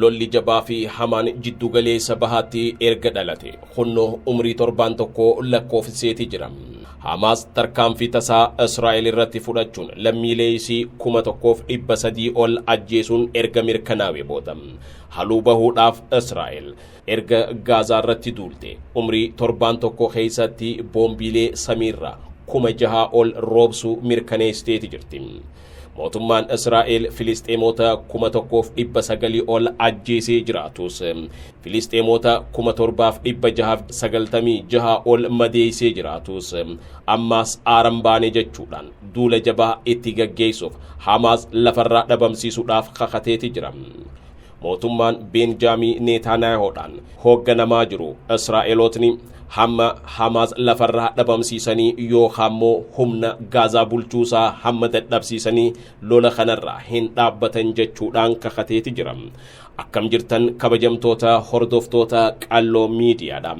lolli jabaa fi hamaan jiddu galeessa bahaatti erga dhalate hunnoo umrii torbaan tokko lakkoofsiseeti jira. Hamaas tarkaanfii tasaa Israa'el irratti fudhachuun lammiilee isii 1,300 ol ajjeesuun erga mirkanaa'e booda haluu bahuudhaaf Israa'el erga Gaazaa irratti duulte umrii torbaan tokko keessatti boombiilee samiirraa 6,000 ol roobsuu mirkaneessiteeti jirti. Mootummaan Israa'el Filisxeemota 1,900 ol ajjeesee jiraatus Filisxeemota 7,696 ol madeessee jiraatus ammaas aaran baane jechuudhaan duula jabaa itti gaggeessuuf Hamaas lafarraa dhabamsiisuudhaaf kakateeti jira. Mootummaan Benjaamii Netanyahuudhaan hoogganamaa jiru Israa'elootni hamma Hamaas lafarraa dhabamsiisanii yookaan immoo humna Gaazaa bulchuusaa hamma dadhabsiisanii lola kanarraa hin dhaabbatan jechuudhaan kakateeti jira. Akkam jirtan kabajamtoota hordoftoota qalloo miidiyaadha.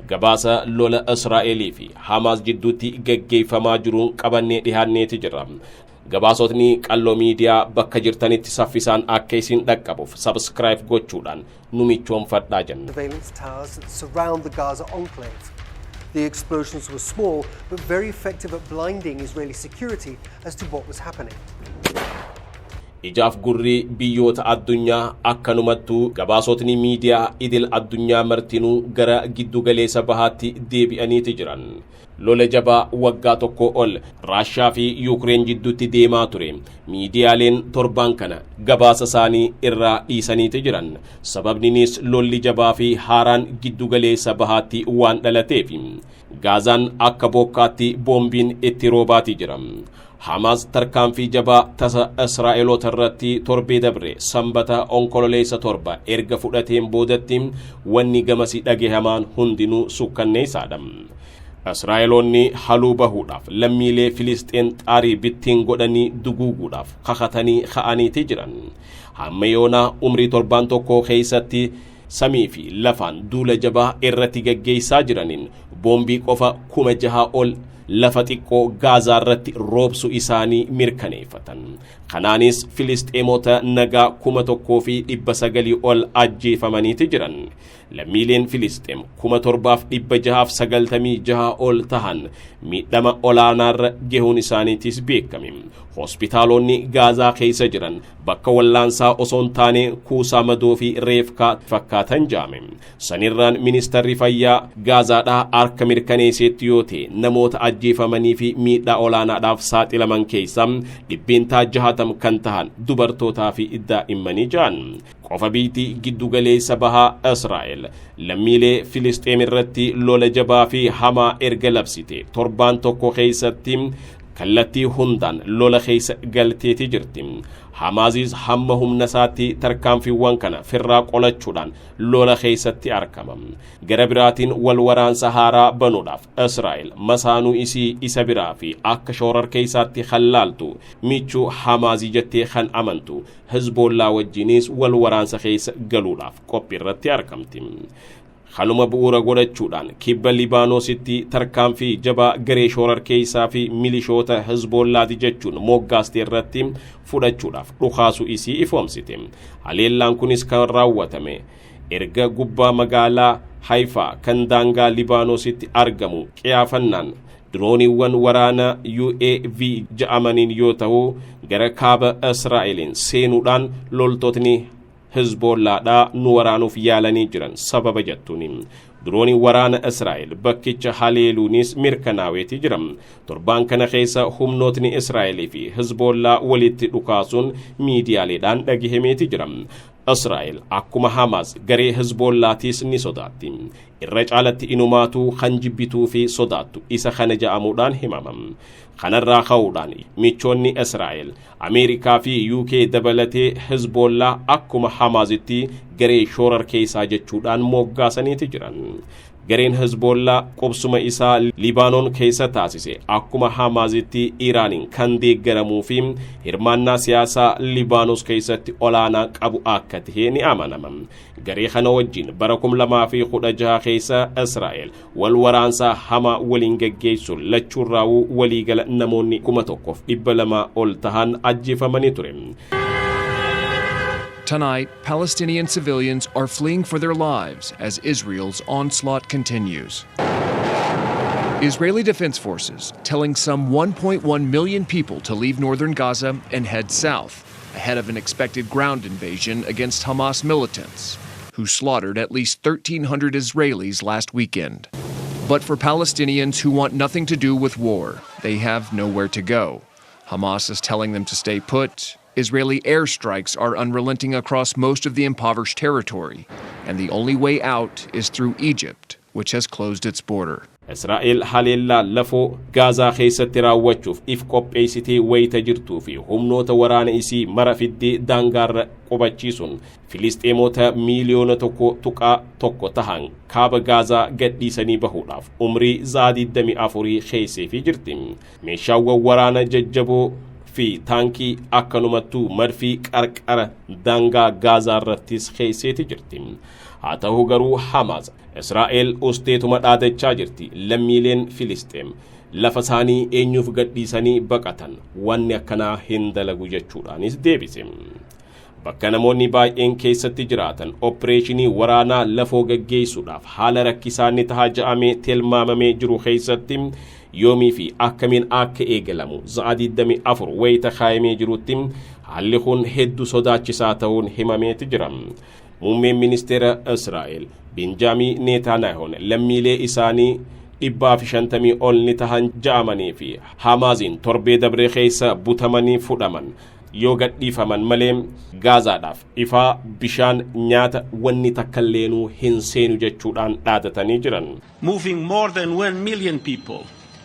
Gabaasa lola Israa'elii fi Hamaas jidduutti gaggeeffamaa jiruun qabannee dhiyaanneeti jira. Gabaasotni qalloo miidiyaa bakka jirtanitti saffisaan akka isin dhaqqabuuf subscribe gochuudhaan nu michoomfadhaa jenna. Surveillance towers that surround the Gaza enclave. The explosions were small but very effective at blinding Israeli security as to what was happening. Ijaaf gurri biyyoota addunyaa akkanumattuu gabaasotni miidiyaa idil addunyaa martinuu gara giddu galeessa bahaatti deebi'aniiti jiran. Lola jabaa waggaa tokko ol Raashiyaa fi Yuukireen jidduutti deemaa ture. Miidiyaaleen torbaan kana gabaasa isaanii irraa dhiisaniiti jiran. Sababninis lolli jabaa fi haaraan giddu galeessa bahaatti waan dhalateef Gaazaan akka bokkaatti boombiin itti roobaatii jira. Hamaas tarkaanfii jabaa tasa Israa'eloota irratti torbee dabre sanbata onkololeessa torba erga fudhateen boodatti wanni gamasii dhagehamaan hundinuu sukkanneessaadha. Israa'eloonni haluu bahuudhaaf lammiilee Filisxeen xaarii bittiin godhanii duguuguudhaaf kakatanii ka'aniiti jiran. Hamma yoonaa umrii torbaan tokko keessatti samii fi lafaan duula jabaa irratti gaggeessaa jiraniin boombii qofa 6,000 ol lafa xiqqoo Gaazaa irratti roobsu isaanii mirkaneeffatan. Kanaanis Filisxeemota nagaa 1,900 ol ajjeefamaniiti jiran. Lammiileen Filisxeem 7,696 ol tahan miidhama olaanaarra gehuun isaaniitis beekame. Hospitaalonni Gaazaa keessa jiran bakka wallaansaa osoo hin taane kuusaa madoo fi reefkaa fakkaatan jaame. Sanirraan ministeerri fayyaa Gaazaadhaa harka mirkaneesseetti yoo ta'e namoota ajjeefamanii fi miidhaa olaanaadhaaf saaxilaman keessa 60 kan tahan dubartootaa fi daa'immanii jiran. Qofa biitii giddu galeessa bahaa Israa'el lammiilee Filisxeem irratti lola jabaa fi hamaa erga labsite torbaan tokko keessatti kallattii hundaan lola keessa galteeti jirti. Hamaazis hamma humna isaatti tarkaanfiiwwan kana firraa qolachuudhaan lola keessatti argama. Gara biraatiin wal waraansa haaraa banuudhaaf Israa'el masaanuu isii isa biraa fi akka shoorar keessaatti hallaaltu michuu Hamaazii jettee kan amantu Hizbollaa wajjinis wal waraansa keessa galuudhaaf qophiirratti argamti. Haluma bu'uura godhachuudhaan kibba Libaanoositti tarkaanfii jabaa garee shoorar keessaa fi milishoota Hizbollaati jechuun moggaaste irratti fudhachuudhaaf dhukaasuu isii ifoomsite. Haleellaan kunis kan raawwatame erga gubbaa magaalaa Haifaa kan daangaa Libaanoositti argamu qiyaafannaan drooniiwwan waraana UAV ja'amaniin yoo ta'u gara kaaba Israa'eliin seenuudhaan loltootni Hizbollaadhaa nu waraanuuf yaalanii jiran sababa jettuuni. Droonii waraana Israa'el bakkicha haleeluunis mirkanaa'eeti jira. Torbaan kana keessa humnootni Israa'elii fi Hizbollaa walitti dhukaasuun miidiyaaleedhaan dhagahameeti jira. Israa'el akkuma Hamaas garee Hizbollaatis ni sodaatti. Irra caalatti inumaatu kan jibbituu fi sodaattu isa kana ja'amuudhaan himama. Kanarraa ka'uudhaan michoonni Israa'el Ameerikaa fi UK dabalatee Hizbollaa akkuma Hamaazitti garee shoorar keessaa jechuudhaan moggaasaniiti jiran. Gareen Hizbollaa qubsuma isaa Libaanoon keessa taasise akkuma Hamaazitti Iraaniin kan deeggaramuu fi hirmaannaa siyaasaa Libaanos keessatti olaanaa qabu akka ta'e ni amanama. Garee kana wajjin bara 2016 keessa Israa'el wal waraansaa hamaa waliin gaggeessuun lachuurraa waliigala namoonni 1,200 ol tahan ajjeefamanii ture. Tonight, Palestinian civilians are fleeing for their lives as Israel's onslaught continues. Israeli Defense Forces telling some 1.1 million people to leave northern Gaza and head south, ahead of an expected ground invasion against Hamas militants, who slaughtered at least 1,300 Israelis last weekend. But for Palestinians who want nothing to do with war, they have nowhere to go. Hamas is telling them to stay put. Israeli airstrikes are unrelenting across most of the impoverished territory, and the only way out is through Egypt, which has closed its border. Israa'el haleellaa lafoo Gaazaa keessatti raawwachuuf if qopheessitee wayita jirtuu fi humnoota waraana isii mara fiddee daangaarra qubachiisuun Filisxeemota miiliyoona tokko tahan kaaba Gaazaa gadhiisanii bahuudhaaf umrii 24 keesseefii jirti. Meeshaawwan waraana jajjaboo fi taankii akkanumattuu marfii qarqara daangaa Gaazaarrattis keesseeti jirti. haa ta'u garuu Hamas Israa'el usteetuma dhaadachaa jirti lammiileen Filisxeem lafa isaanii eenyuuf gadhiisanii baqatan wanni akkanaa hin dalagu jechuudhaanis deebise. Bakka namoonni baay'een keessatti jiraatan opereeshinii waraanaa lafoo gaggeessuudhaaf haala rakkisaanii tahaa ja'amee tilmaamamee jiru keessatti yoomii fi akkamiin akka eegalamu 24 wayita kaayamee jirutti haalli kun hedduu sodaachisaa ta'uun himameeti jira. Muummeen ministeera Israa'el Benjamin Netanyahuun lammiilee isaanii 150 ol ni tahan ja'amanii fi Hamaasiin torbee dabree keessa butamanii fudhaman yoo gadhiifaman malee Gaazaadhaaf ifaa bishaan nyaata wanni takkalleenuu hin seenu jechuudhaan dhaadatanii jiran. Moving more than 1 million people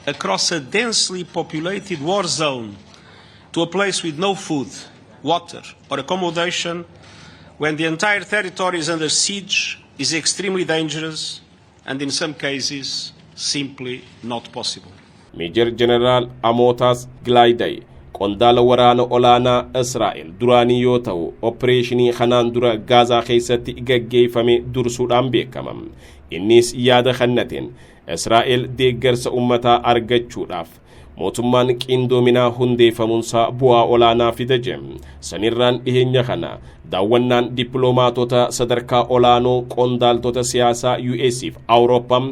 across a densely populated war zone to a place with no food, water or accommodation when the entire territory is under siege is extremely dangerous and in some cases simply not possible. Major General Amotas Glaiday qondaala waraana olaanaa Israa'el duraanii yoo ta'u opereeshinii kanaan dura Gaazaa keessatti gaggeeffame dursuudhaan beekama. Innis yaada kannateen Israa'el deeggarsa ummataa argachuudhaaf mootummaan qindoominaa hundeeffamuunsaa bu'aa olaanaa fida jedhe. Sanirraan dhiheenya kana daawwannaan dippiloomaatota sadarkaa olaanoo qondaaltota siyaasaa US'if Awurooppaa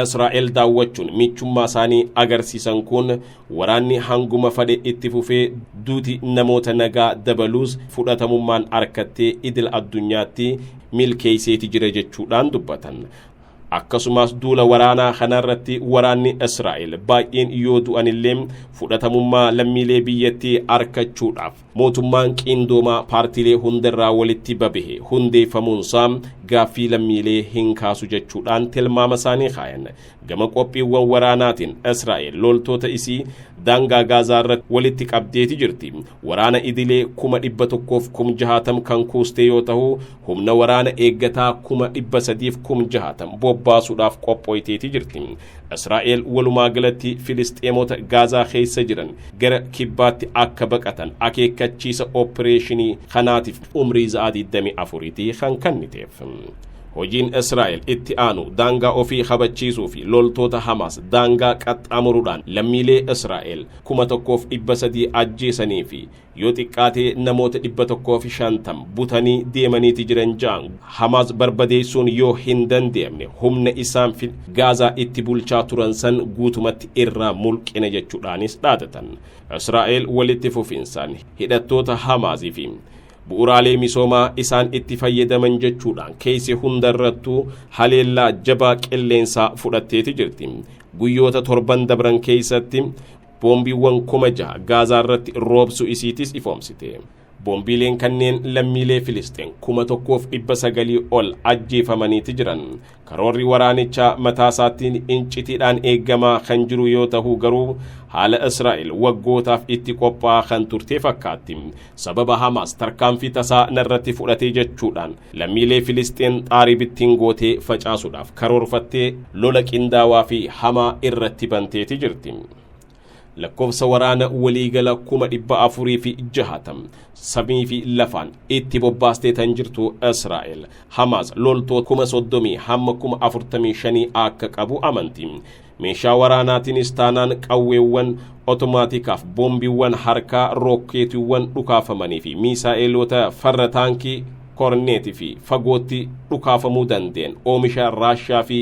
Israa'el daawwachuun michummaa isaanii agarsiisan kun waraanni hanguma fadhe itti fufee duuti namoota nagaa dabaluus fudhatamummaan arkattee idil addunyaatti milkeesseeti jira jechuudhaan dubbatan. Akkasumas duula waraanaa kanarratti waraanni Israa'el baay'een yoo du'anillee fudhatamummaa lammiilee biyyattii arkachuudhaaf mootummaan qindoomaa paartilee hundarraa walitti babahe hundeeffamuunsaa gaaffii lammiilee hin kaasu jechuudhaan tilmaama isaanii kaayan. Gama qophiiwwan waraanaatiin Israa'el loltoota isii daangaa Gaazaarratti walitti qabdeeti jirti. Waraana idilee 160,060 kan kuustee yoo ta'u humna waraana eeggataa 360,060 bobbaasuudhaaf qophooyteeti jirti. Israa'el walumaa galatti Filisxeemota Gaazaa keessa jiran gara kibbaatti akka baqatan akeekkachiisa opereeshinii kanaatiif umrii 24 kan kenniteef. Hojiin Israa'el itti aanu daangaa ofii kabachiisuu fi loltoota Hamas daangaa qaxxaamuruudhaan lammiilee Israa'el 1,300 ajjeesanii fi yoo xiqqaatee namoota 150 butanii deemaniiti jiran ja'an Hamas barbadeessuun yoo hin dandeenye humna isaan Gaazaa itti bulchaa turan san guutumatti irraa mulqina jechuudhaanis dhaadatan. Israa'el walitti fufinsaan hidhattoota Hamaasii fi bu'uuraalee misoomaa isaan itti fayyadaman jechuudhaan keessa hundarrattuu haleellaa jabaa qilleensaa fudhatteeti jirti. Guyyoota 7 dabran keessatti boombiiwwan 6,000 Gaazaarratti roobsu isiitis ifoomsite. Boombiileen kanneen lammiilee Filisxeen 1,900 ol ajjeefamaniiti jiran. Karoorri waraanichaa mataasaattiin incitiidhaan eeggamaa kan jiru yoo ta'u garuu haala Israa'el waggootaaf itti qophaa'aa kan turte fakkaatti. Sababa Hamas tarkaanfii tasaa narratti fudhatee jechuudhaan lammiilee Filisxeen xaarii bittiin gootee facaasuudhaaf karoorfattee lola qindaawaa fi hamaa irratti banteeti jirti. lakkoofsa waraana waliigala 460 samii fi lafaan itti bobbaastee tan jirtu Israa'el Hamas loltoota 30,000 hamma 45,000 akka qabu amanti. meeshaa waraanaatiinis taanaan qawweewwan otomaatikaaf boombiiwwan harkaa rookeetiiwwan dhukaafamanii fi miisaa'eelota farra taankii korneetii fi fagootti dhukaafamuu dandeen oomisha Raashiyaa fi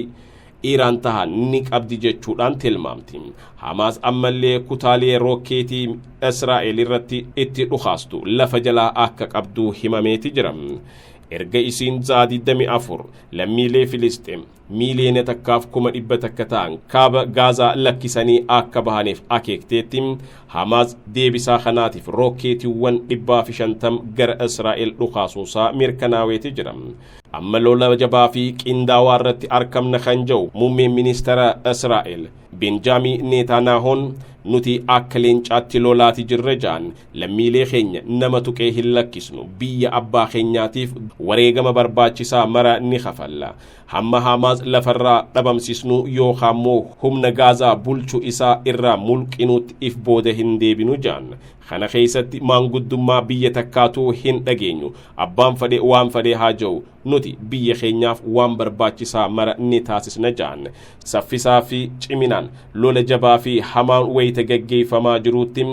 Iraan tahan ni qabdi jechuudhaan tilmaamti. Hamas ammallee kutaalee rookeetii Israa'el irratti itti dhukaastu lafa jalaa akka qabdu himameeti jira. Erga isiin 24 lammiilee Filisxeem miiliyoona takkaaf 100,000 akka ta'an kaaba Gaazaa lakkisanii akka bahaniif akeekteetti Hamas deebisaa kanaatiif rookeetiiwwan 150 gara Israa'el dhukaasuusaa mirkanaaweeti jira. amma lola jabaa fi qindaawaa irratti argamna kan jiru muummeen ministeera Israa'el Benjamin Netanyahuun nuti akka leencaatti lolaati jirre jaan lammiilee keenya nama tuqee hin lakkisnu biyya abbaa keenyaatiif wareegama barbaachisaa mara ni kafalla hamma Hamas lafarraa dhabamsisnu yookaan immoo humna Gaazaa bulchuu isaa irraa mulqinuutti if booda hin deebinu jaan. kana keessatti maanguddummaa biyya takkaatu hin dhageenyu abbaan fadhe waan fadhe haa jiru nuti biyya keenyaaf waan barbaachisaa mara ni taasisna jaan saffisaa fi ciminaan lola jabaa fi hamaan wayita gaggeeffamaa jiruutti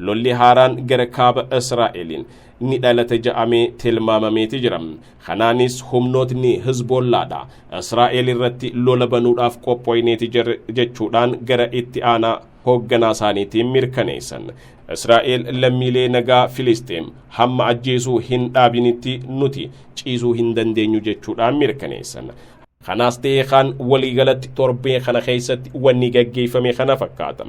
lolli haaraan gara kaaba Israa'eliin ni dhalate ja'amee tilmaamameeti jira. kanaanis humnootni Hizbollaadha Israa'el irratti lola banuudhaaf qophooyneeti jechuudhaan gara itti aanaa hoogganaa isaaniitiin mirkaneessan. Israa'el lammiilee nagaa Filisxeem hamma ajjeesuu hin dhaabinitti nuti ciisuu hin dandeenyu jechuudhaan mirkaneessan. kanaas ta'ee kan waliigalatti torbee kana keessatti wanni gaggeeffame kana fakkaata.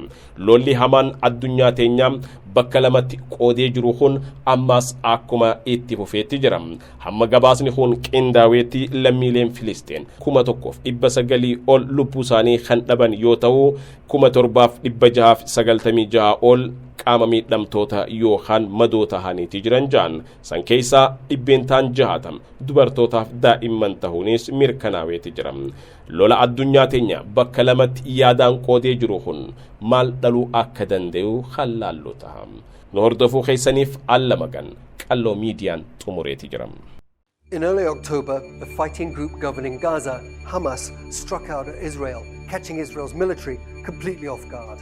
lolli hamaan addunyaa teenyaa bakka lamatti qoodee jiru kun ammas akkuma itti fufeetti jira. hamma gabaasni kun qindaaweetti lammiileen Filisxeen 1,900 ol lubbuu isaanii kan dhaban yoo ta'u 7,696 ol qaama miidhamtoota yookaan madoo tahaniiti jiran jaan san keessaa 60 dubartootaaf daa'imman tahuunis mirkanaaweeti jira. lola addunyaa teenya bakka lamatti yaadaan qoodee jiru kun maal dhaluu akka danda'u hallaallu ta'a. nu hordofuu keessaniif allamagan qalloo miidiyaan xumureeti jira. In early October, the fighting group governing Gaza, Hamas, struck out at Israel, catching Israel's military completely off guard.